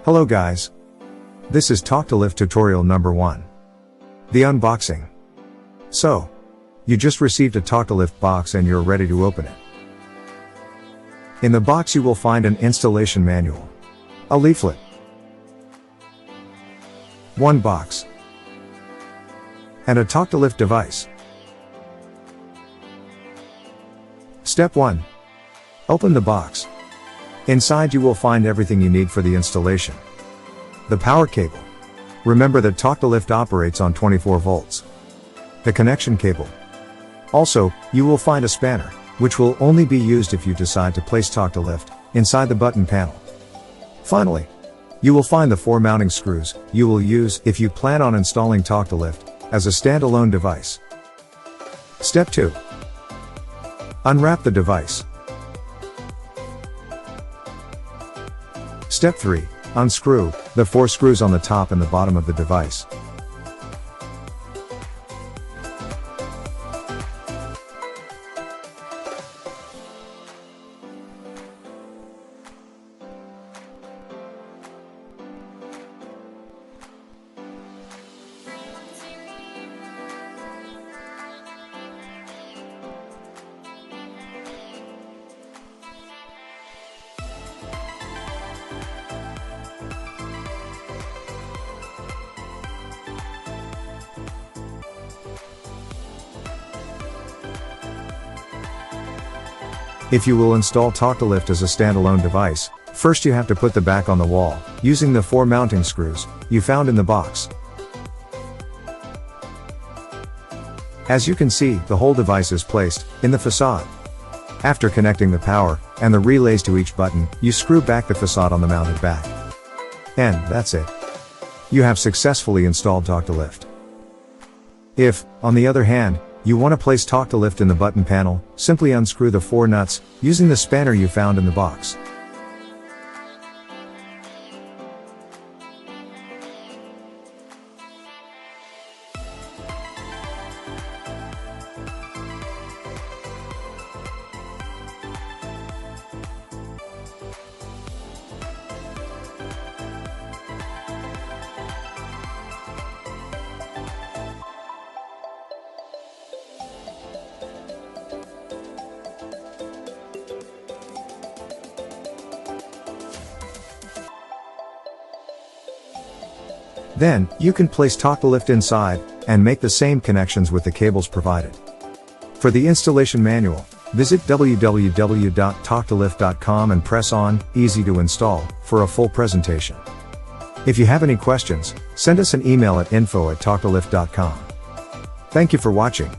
Hello guys. This is talk2lift tutorial number 1. The unboxing. So, you just received a talk2lift box and you're ready to open it. In the box you will find an installation manual, a leaflet, one box, and a talk2lift device. Step 1. Open the box. Inside you will find everything you need for the installation. The power cable. Remember that talk2lift operates on 24 volts. The connection cable. Also, you will find a spanner, which will only be used if you decide to place talk2lift inside the button panel. Finally, you will find the 4 mounting screws you will use if you plan on installing talk2lift as a standalone device. Step 2. Unwrap the device. Step 3. Unscrew the 4 screws on the top and the bottom of the device. If you will install talk2lift as a standalone device, first you have to put the back on the wall, using the 4 mounting screws you found in the box. As you can see, the whole device is placed in the facade. After connecting the power and the relays to each button, you screw back the facade on the mounted back. And that's it. You have successfully installed talk2lift. If, on the other hand, you want to place talk2lift in the button panel, simply unscrew the 4 nuts, using the spanner you found in the box. Then, you can place talk2lift inside, and make the same connections with the cables provided. For the installation manual, visit www.talk2lift.com and press on Easy to Install for a full presentation. If you have any questions, send us an email at info@talk2lift.com. Thank you for watching.